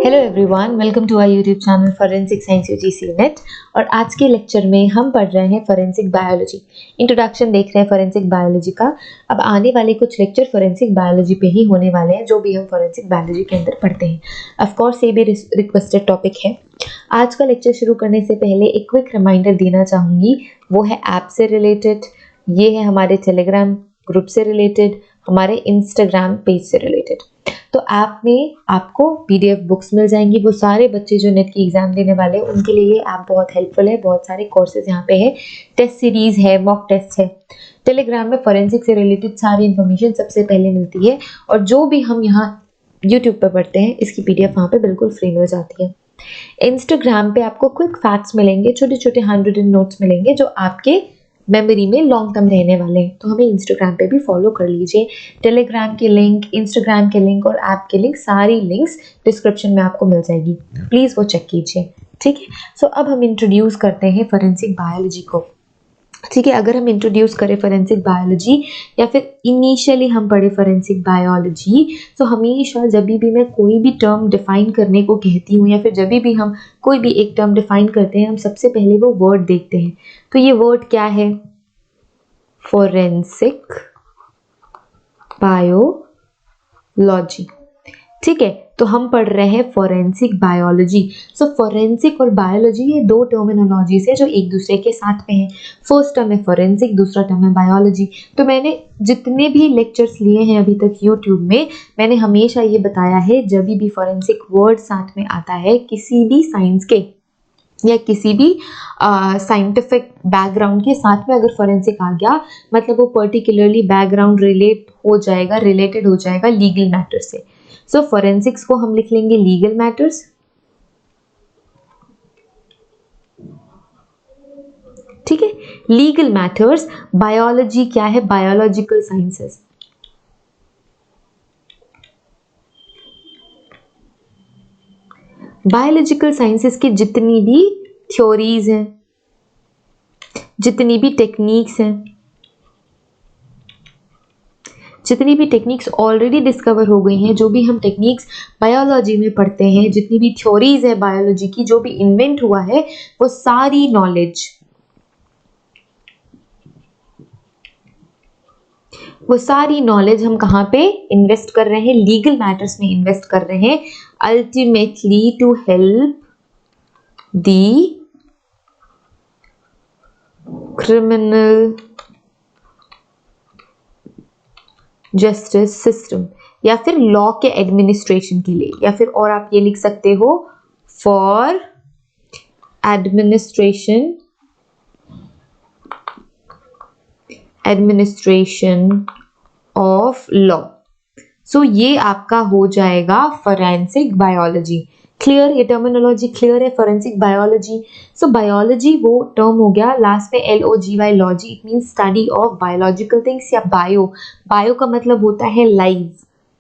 Hello everyone, welcome to our YouTube channel forensic science UGC NET. और आज के lecture में हम पढ़ रहे हैं फॉरेंसिक बायोलॉजी। इंट्रोडक्शन देख रहे हैं फॉरेंसिक बायोलॉजी का। अब आने वाले कुछ लेक्चर फॉरेंसिक बायोलॉजी पे ही होने वाले हैं, जो भी हम फॉरेंसिक बायोलॉजी के अंदर पढ़ते हैं। ऑफ कोर्स ये भी रिक्वेस्टेड टॉपिक है। आज का लेक्चर शुरू करने से पहले एक क्विक रिमाइंडर देना चाहूँगी, वो है ऐप से रिलेटेड, ये है हमारे टेलीग्राम ग्रुप से रिलेटेड, हमारे इंस्टाग्राम पेज से रिलेटेड। तो ऐप में आपको पीडीएफ बुक्स मिल जाएंगी। वो सारे बच्चे जो नेट की एग्जाम देने वाले हैं उनके लिए ये ऐप बहुत हेल्पफुल है। बहुत सारे कोर्सेज यहाँ पे है, टेस्ट सीरीज है, मॉक टेस्ट है। टेलीग्राम में फॉरेंसिक से रिलेटेड सारी इन्फॉर्मेशन सबसे पहले मिलती है, और जो भी हम यहाँ यूट्यूब पर पढ़ते हैं इसकी पीडीएफ वहाँ पे बिल्कुल फ्री मिल जाती है। इंस्टाग्राम पे आपको क्विक फैक्ट्स मिलेंगे, छोटे छोटे हैंड रिटन नोट्स मिलेंगे जो आपके मेमोरी में लॉन्ग टर्म रहने वाले हैं। तो हमें इंस्टाग्राम पे भी फॉलो कर लीजिए। टेलीग्राम के लिंक, इंस्टाग्राम के लिंक और ऐप के लिंक, सारी लिंक्स डिस्क्रिप्शन में आपको मिल जाएगी, प्लीज़ वो चेक कीजिए। ठीक है, सो अब हम इंट्रोड्यूस करते हैं फॉरेंसिक बायोलॉजी को। ठीक है, अगर हम इंट्रोड्यूस करें फॉरेंसिक बायोलॉजी या फिर इनिशियली हम पढ़े फॉरेंसिक बायोलॉजी, तो हमेशा जब भी मैं कोई भी टर्म डिफाइन करने को कहती हूँ या फिर जब भी हम कोई भी एक टर्म डिफाइन करते हैं, हम सबसे पहले वो वर्ड देखते हैं। तो ये वर्ड क्या है? Forensic biology. ठीक है, तो हम पढ़ रहे हैं फॉरेंसिक बायोलॉजी। सो फॉरेंसिक और बायोलॉजी ये दो टर्मिनोलॉजीज है जो एक दूसरे के साथ में है। फर्स्ट टर्म है फॉरेंसिक, दूसरा टर्म है बायोलॉजी। तो मैंने जितने भी लेक्चर्स लिए हैं अभी तक यूट्यूब में, मैंने हमेशा ये बताया है, जब भी फॉरेंसिक वर्ड साथ में आता है किसी भी साइंस के या किसी भी साइंटिफिक बैकग्राउंड के साथ में, अगर फॉरेंसिक आ गया मतलब वो पर्टिकुलरली बैकग्राउंड रिलेटेड हो जाएगा लीगल मैटर से। सो फॉरेंसिक्स को हम लिख लेंगे लीगल मैटर्स। ठीक है, लीगल मैटर्स। बायोलॉजी क्या है? Biological sciences. बायोलॉजिकल साइंसेस की जितनी भी थ्योरीज हैं, जितनी भी टेक्निक्स हैं, जितनी भी टेक्निक्स ऑलरेडी डिस्कवर हो गई हैं, जो भी हम टेक्निक्स बायोलॉजी में पढ़ते हैं, जितनी भी थ्योरीज है बायोलॉजी की, जो भी इन्वेंट हुआ है, वो सारी नॉलेज हम कहाँ पे इन्वेस्ट कर रहे हैं? लीगल मैटर्स में इन्वेस्ट कर रहे हैं, ultimately to help the criminal justice system, या फिर लॉ के एडमिनिस्ट्रेशन के लिए, या फिर और आप ये लिख सकते हो for administration of law. So ये आपका हो जाएगा फॉरेंसिक बायोलॉजी। क्लियर? ये टर्मिनोलॉजी क्लियर है? Forensic biology. सो बायोलॉजी वो टर्म हो गया, लास्ट में LOGY, लॉजी। It means study of biological things या बायो का मतलब होता है लाइव।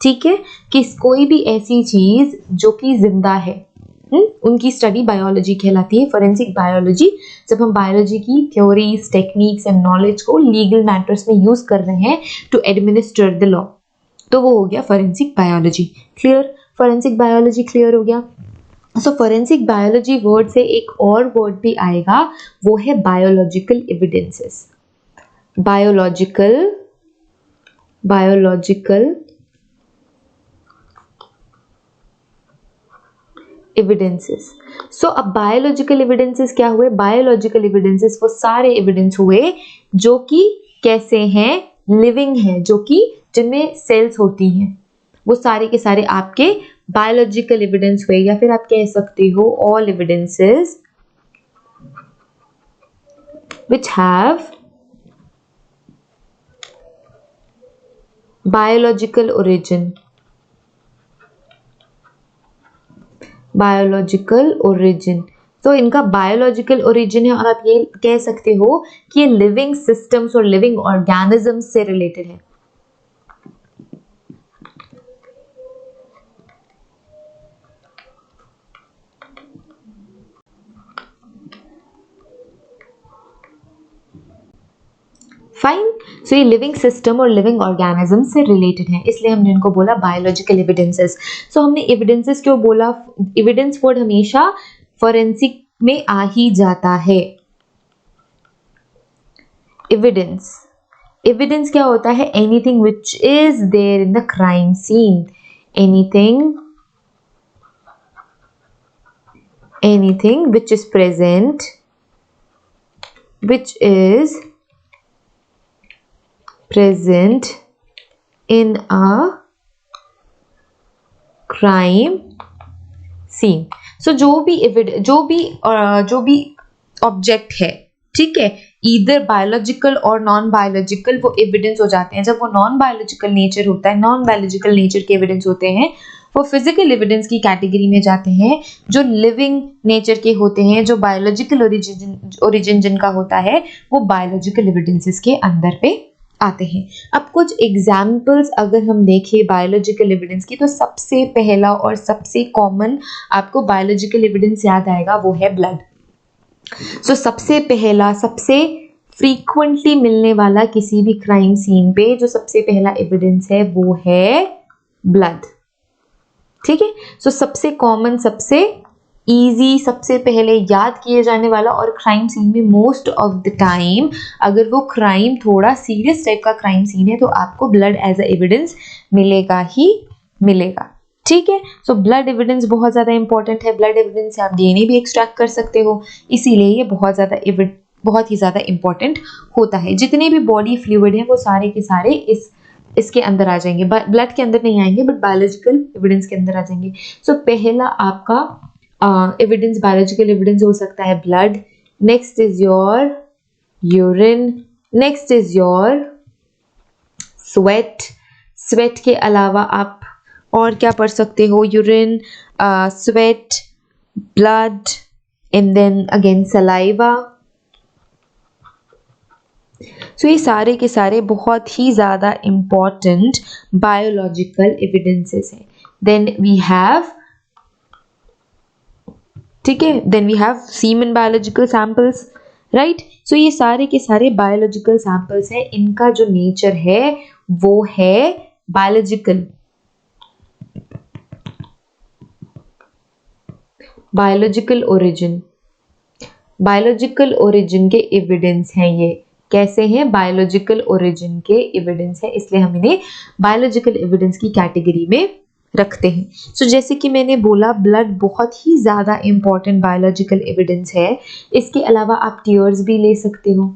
ठीक है, कि कोई भी ऐसी चीज जो कि जिंदा है, उनकी स्टडी बायोलॉजी कहलाती है, फॉरेंसिक बायोलॉजी। जब हम बायोलॉजी की थ्योरीज, टेक्निक्स एंड नॉलेज को लीगल मैटर्स में यूज कर रहे हैं टू एडमिनिस्टर द लॉ, तो वो हो गया forensic biology. Clear? Forensic biology clear हो गया। सो फॉरेंसिक बायोलॉजी वर्ड से एक और वर्ड भी आएगा, वो है biological evidences. Biological evidences. So अब बायोलॉजिकल एविडेंसेस क्या हुए? बायोलॉजिकल एविडेंसेस वो सारे एविडेंस हुए जो कि कैसे हैं? लिविंग हैं, जो कि जिनमें सेल्स होती हैं, वो सारे के सारे आपके बायोलॉजिकल एविडेंस हुए। या फिर आप कह सकते हो all evidences which have biological origin। तो इनका बायोलॉजिकल ओरिजिन है, और आप ये कह सकते हो कि ये लिविंग सिस्टम्स और लिविंग ऑर्गेनिजम्स से रिलेटेड है। फाइन। सो ये लिविंग सिस्टम और लिविंग ऑर्गेनिज्म से रिलेटेड है, इसलिए हमने इनको बोला बायोलॉजिकल एविडेंसेस। सो हमने एविडेंसेस क्यों बोला? एविडेंस वर्ड हमेशा फोरेंसिक में आ ही जाता है। एविडेंस, एविडेंस क्या होता है? Anything which is there in the crime scene, anything which is present, which is present in a crime scene। so जो भी ऑब्जेक्ट है, ठीक है, इधर बायोलॉजिकल और नॉन बायोलॉजिकल, वो एविडेंस हो जाते हैं। जब वो नॉन बायोलॉजिकल नेचर होता है, नॉन बायोलॉजिकल नेचर के एविडेंस होते हैं, वो फिजिकल एविडेंस की कैटेगरी में जाते हैं। जो लिविंग नेचर के होते हैं, जो बायोलॉजिकल ओरिजिन जिनका होता है, वो बायोलॉजिकल एविडेंसेस के अंदर पे आते हैं। अब कुछ एग्जाम्पल्स अगर हम देखें बायोलॉजिकल एविडेंस की, तो सबसे पहला और सबसे कॉमन आपको बायोलॉजिकल एविडेंस याद आएगा, वो है ब्लड। सो सबसे पहला, सबसे फ्रीक्वेंटली मिलने वाला किसी भी क्राइम सीन पे जो सबसे पहला एविडेंस है, वो है ब्लड, ठीक है। सो सबसे कॉमन, सबसे इजी, सबसे पहले याद किए जाने वाला, और क्राइम सीन में मोस्ट ऑफ द टाइम अगर वो क्राइम थोड़ा सीरियस टाइप का क्राइम सीन है, तो आपको ब्लड एज अ एविडेंस मिलेगा ही मिलेगा, ठीक है। सो ब्लड एविडेंस बहुत ज़्यादा इंपॉर्टेंट है। ब्लड एविडेंस से आप डीएनए भी एक्सट्रैक्ट कर सकते हो, इसीलिए ये बहुत ही ज़्यादा इंपॉर्टेंट होता है। जितने भी बॉडी फ्लूइड हैं, वो सारे के सारे इसके अंदर आ जाएंगे, ब्लड के अंदर नहीं आएंगे, बट बायोलॉजिकल एविडेंस के अंदर आ जाएंगे। सो पहला आपका एविडेंस, बायोलॉजिकल एविडेंस हो सकता है blood. Next is your urine, next is your sweat. Sweat के अलावा आप और क्या पढ़ सकते हो? Urine, sweat, blood, and then again saliva. So ये सारे के सारे बहुत ही ज़्यादा इम्पॉर्टेंट बायोलॉजिकल एविडेंसेस हैं। देन वी हैव, ठीक है, then we have semen biological samples, right. So ये सारे के सारे बायोलॉजिकल सैंपल्स हैं, इनका जो नेचर है वो है बायोलॉजिकल ओरिजिन। बायोलॉजिकल ओरिजिन के एविडेंस हैं ये। कैसे हैं? बायोलॉजिकल ओरिजिन के एविडेंस है, इसलिए हम इन्हें बायोलॉजिकल एविडेंस की कैटेगरी में रखते हैं। सो जैसे कि मैंने बोला, ब्लड बहुत ही ज़्यादा इंपॉर्टेंट बायोलॉजिकल एविडेंस है। इसके अलावा आप टीयर्स भी ले सकते हो,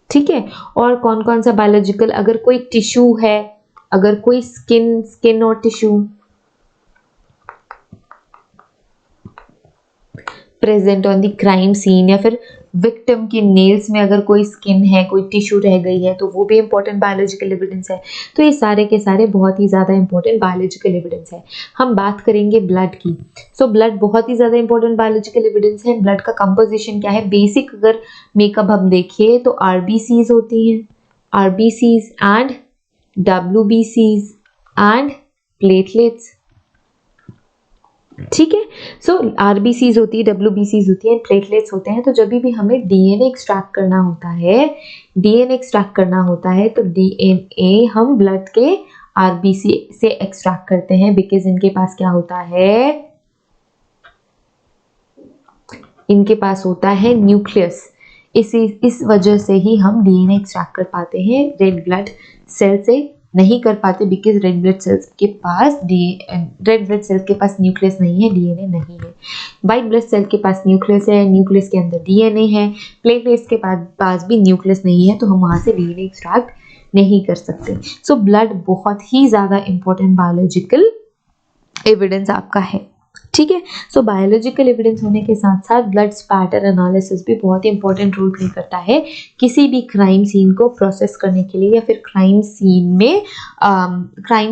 ठीक है। और कौन कौन सा बायोलॉजिकल, अगर कोई टिश्यू है, अगर कोई स्किन और tissue present on the crime scene, या फिर विक्टिम के नेल्स में अगर कोई स्किन है, कोई टिश्यू रह गई है, तो वो भी इंपॉर्टेंट बायोलॉजिकल एविडेंस है। तो ये सारे के सारे बहुत ही ज़्यादा इंपॉर्टेंट बायोलॉजिकल एविडेंस है। हम बात करेंगे ब्लड की। सो ब्लड बहुत ही ज़्यादा इंपॉर्टेंट बायोलॉजिकल एविडेंस है। ब्लड का कंपोजिशन क्या है? बेसिक अगर मेकअप हम देखें तो आरबीसीज होती हैं, आरबीसीज एंड डब्ल्यूबीसीज एंड प्लेटलेट्स, ठीक है। सो आरबीसीज होती है, डब्ल्यूबीसीज होती है, प्लेटलेट्स होते हैं। तो जब भी हमें डीएनए एक्सट्रैक्ट करना होता है, तो डीएनए हम ब्लड के आरबीसी से एक्सट्रैक्ट करते हैं, बिकॉज इनके पास क्या होता है? इनके पास होता है न्यूक्लियस। इस वजह से ही हम डीएनए एक्सट्रैक्ट कर पाते हैं, रेड ब्लड सेल से नहीं कर पाते, बिकॉज रेड ब्लड सेल्स के पास न्यूक्लियस नहीं है, डीएनए नहीं है। वाइट ब्लड सेल के पास न्यूक्लियस है, न्यूक्लियस के अंदर डीएनए है। प्लेटलेट्स के पास भी न्यूक्लियस नहीं है, तो हम वहां से डीएनए एक्सट्रैक्ट नहीं कर सकते। सो ब्लड बहुत ही ज़्यादा इंपॉर्टेंट बायोलॉजिकल एविडेंस आपका है, ठीक है। सो बायोलॉजिकल एविडेंस होने के साथ साथ ब्लड स्पैटर एनालिसिस भी बहुत ही इंपॉर्टेंट रोल प्ले करता है किसी भी क्राइम सीन को प्रोसेस करने के लिए, या फिर क्राइम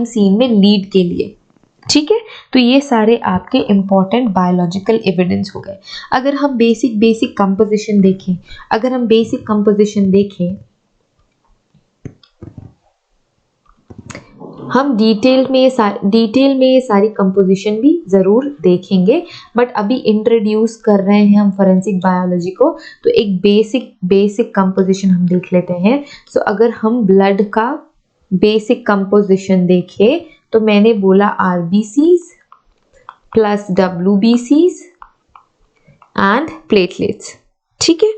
सीन में लीड के लिए, ठीक है। तो ये सारे आपके इंपॉर्टेंट बायोलॉजिकल एविडेंस हो गए। अगर हम बेसिक कंपोजिशन देखें, हम डिटेल में ये सारी कंपोजिशन भी ज़रूर देखेंगे, बट अभी इंट्रोड्यूस कर रहे हैं हम फोरेंसिक बायोलॉजी को, तो एक बेसिक कंपोजिशन हम देख लेते हैं। सो अगर हम ब्लड का बेसिक कंपोजिशन देखें तो मैंने बोला आरबीसीज प्लस डब्ल्यूबीसीज एंड प्लेटलेट्स, ठीक है।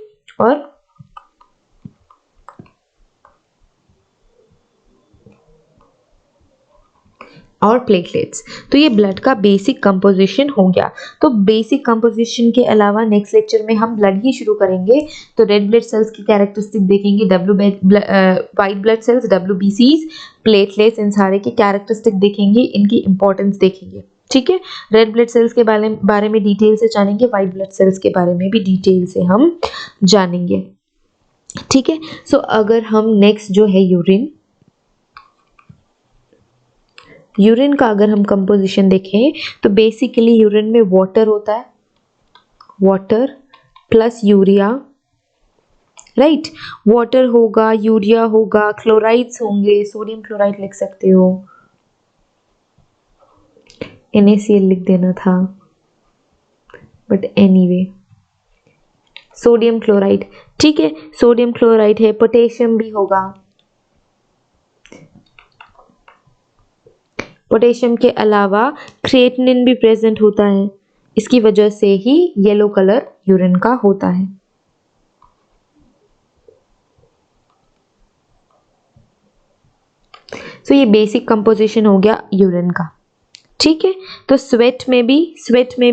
और प्लेटलेट्स, तो ये ब्लड का बेसिक कंपोजिशन हो गया। तो बेसिक कंपोजिशन के अलावा नेक्स्ट लेक्चर में हम ब्लड ही शुरू करेंगे, तो रेड ब्लड सेल्स की कैरेक्टरिस्टिक देखेंगे, वाइट ब्लड सेल्स, डब्ल्यूबीसीज, प्लेटलेट्स, इन सारे की कैरेक्टरिस्टिक देखेंगे, इनकी इंपॉर्टेंस देखेंगे, ठीक है। रेड ब्लड सेल्स के बारे में डिटेल से जानेंगे, वाइट ब्लड सेल्स के बारे में भी डिटेल से हम जानेंगे, ठीक है। सो अगर हम नेक्स्ट जो है यूरिन का अगर हम कंपोजिशन देखें तो बेसिकली यूरिन में वाटर होता है, water plus urea, right. Water होगा, यूरिया होगा, क्लोराइड्स होंगे, सोडियम क्लोराइड लिख सकते हो, NaCl लिख देना था, बट एनीवे सोडियम क्लोराइड, ठीक है, सोडियम क्लोराइड है। पोटेशियम भी होगा, पोटेशियम के अलावा क्रिएटिनिन भी प्रेजेंट होता है, इसकी वजह से ही येलो कलर यूरिन का होता है। तो ये बेसिक कंपोजिशन हो गया यूरिन का, ठीक है। तो स्वेट में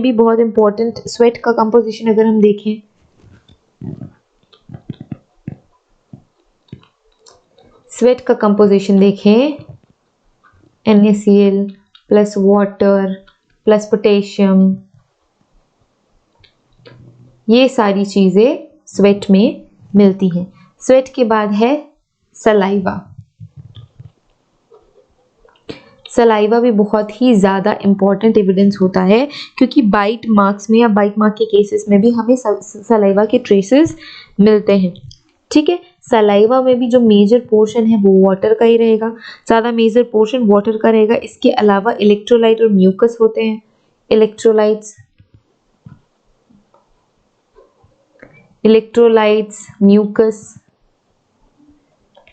भी बहुत इंपॉर्टेंट, स्वेट का कंपोजिशन अगर हम देखें, स्वेट का कंपोजिशन देखें, NaCl plus water plus potassium, ये सारी चीजें स्वेट में मिलती हैं। स्वेट के बाद है सलाइवा। सलाइवा भी बहुत ही ज़्यादा इंपॉर्टेंट एविडेंस होता है, क्योंकि बाइट मार्क्स में या बाइट मार्क के केसेस में भी हमें सलाइवा के ट्रेसेस मिलते हैं, ठीक है। सलाइवा में भी जो मेजर पोर्शन है वो वाटर का ही रहेगा, ज़्यादा मेजर पोर्शन वाटर का रहेगा। इसके अलावा इलेक्ट्रोलाइट और म्यूकस होते हैं, इलेक्ट्रोलाइट्स,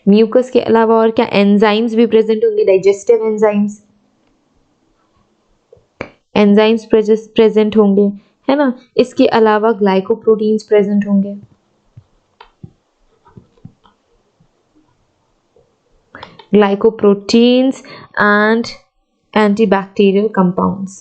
म्यूकस के अलावा और क्या, एंजाइम्स भी प्रेजेंट होंगे, डाइजेस्टिव एंजाइम्स प्रेजेंट होंगे, है ना। इसके अलावा ग्लाइकोप्रोटीन्स प्रेजेंट होंगे, ग्लाइकोप्रोटीन्स एंड एंटीबैक्टीरियल कंपाउंड्स।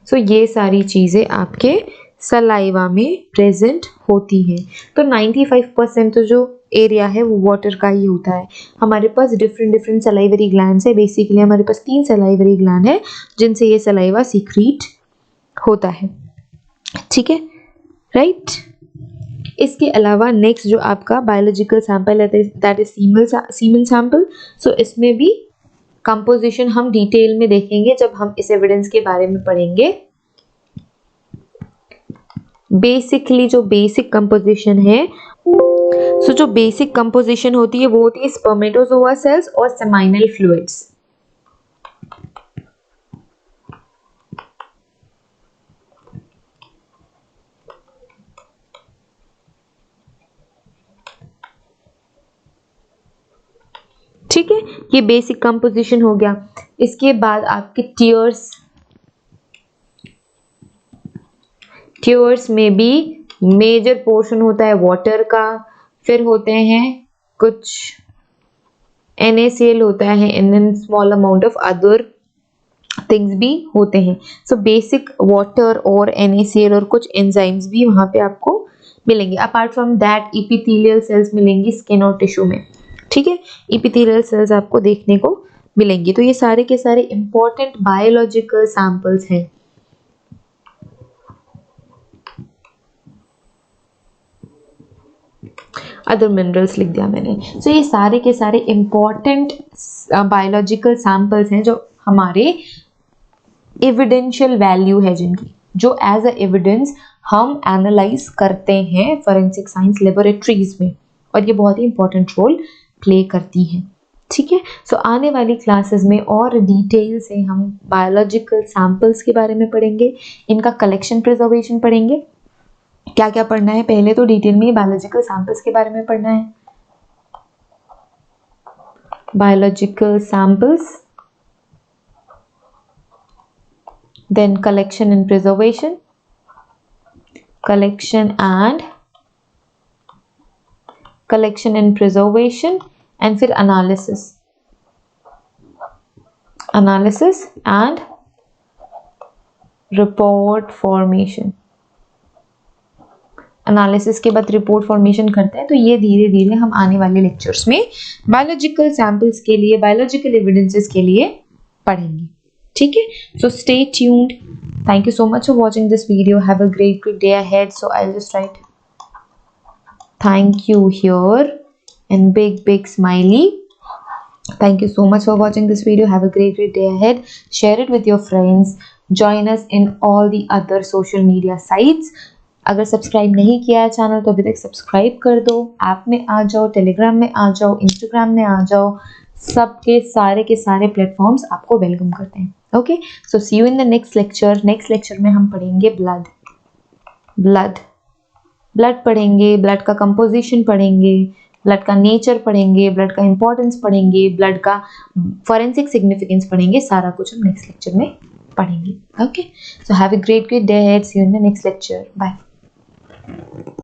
सो ये सारी चीज़ें आपके सलाइवा में प्रेजेंट होती हैं। तो 95% तो जो एरिया है वो वाटर का ही होता है। हमारे पास डिफरेंट सलाइवरी ग्लैंड्स है। बेसिकली हमारे पास 3 सलाइवरी ग्लैंड है जिनसे ये सलाइवा सीक्रीट होता है, ठीक है, राइट। इसके अलावा नेक्स्ट जो आपका बायोलॉजिकल सैंपल है, दैट इज सीमन सैंपल। सो इसमें भी कंपोजिशन हम डिटेल में देखेंगे जब हम इस एविडेंस के बारे में पढ़ेंगे। बेसिकली जो बेसिक कंपोजिशन है, जो बेसिक कंपोजिशन होती है वो होती है स्पर्मेटोजोआ सेल्स और सेमाइनल फ्लूइड्स। ठीक है, ये बेसिक कंपोजिशन हो गया। इसके बाद आपके टीयर्स में भी मेजर पोर्शन होता है वाटर का, फिर होते हैं कुछ NaCl होता है and then small amount of other things भी होते हैं। सो बेसिक वाटर और NaCl और कुछ एंजाइम्स भी वहां पे आपको मिलेंगे। Apart from that epithelial cells मिलेंगी स्किन और टिश्यू में, ठीक है, इपिथेलियल सेल्स आपको देखने को मिलेंगी। तो ये सारे के सारे इंपॉर्टेंट बायोलॉजिकल सैंपल्स हैं। अदर मिनरल्स लिख दिया मैंने। सो ये सारे के सारे इंपॉर्टेंट बायोलॉजिकल सैंपल्स हैं जो हमारे एविडेंशियल वैल्यू है जिनकी, जो एज अ एविडेंस हम एनालाइज करते हैं फोरेंसिक साइंस लेबोरेटरीज में, और ये बहुत ही इंपॉर्टेंट रोल प्ले करती हैं। ठीक है, सो आने वाली क्लासेस में और डिटेल से हम बायोलॉजिकल सैंपल्स के बारे में पढ़ेंगे, इनका कलेक्शन प्रिजर्वेशन पढ़ेंगे। क्या क्या पढ़ना है, पहले तो डिटेल में बायोलॉजिकल सैंपल्स के बारे में पढ़ना है। Biological samples, then collection and preservation, collection and preservation, and फिर analysis and report formation। Analysis के बाद रिपोर्ट फॉर्मेशन करते हैं। तो ये धीरे धीरे हम आने वाले लेक्चर्स में बायोलॉजिकल सैंपल्स के लिए, बायोलॉजिकल एविडेंसेस के लिए पढ़ेंगे। ठीक है, so stay tuned. Thank you so much for watching this video. Have a great day ahead. So I will just right thank you here and big smiley. Thank you so much for watching this video. Have a great day ahead. Share it with your friends. Join us in all the other social media sites. अगर subscribe नहीं किया है channel तो अभी तक subscribe कर दो। App में आ जाओ, टेलीग्राम में आ जाओ, इंस्टाग्राम में आ जाओ, सबके सारे के सारे प्लेटफॉर्म्स आपको वेलकम करते हैं। Okay, so see you in the next lecture. Next lecture में हम पढ़ेंगे ब्लड पढ़ेंगे, ब्लड का कंपोजिशन पढ़ेंगे, ब्लड का नेचर पढ़ेंगे, ब्लड का इंपॉर्टेंस पढ़ेंगे, ब्लड का फॉरेंसिक सिग्निफिकेंस पढ़ेंगे। सारा कुछ हम नेक्स्ट लेक्चर में पढ़ेंगे। Okay, so have a great day ahead. See you in the next lecture. Bye.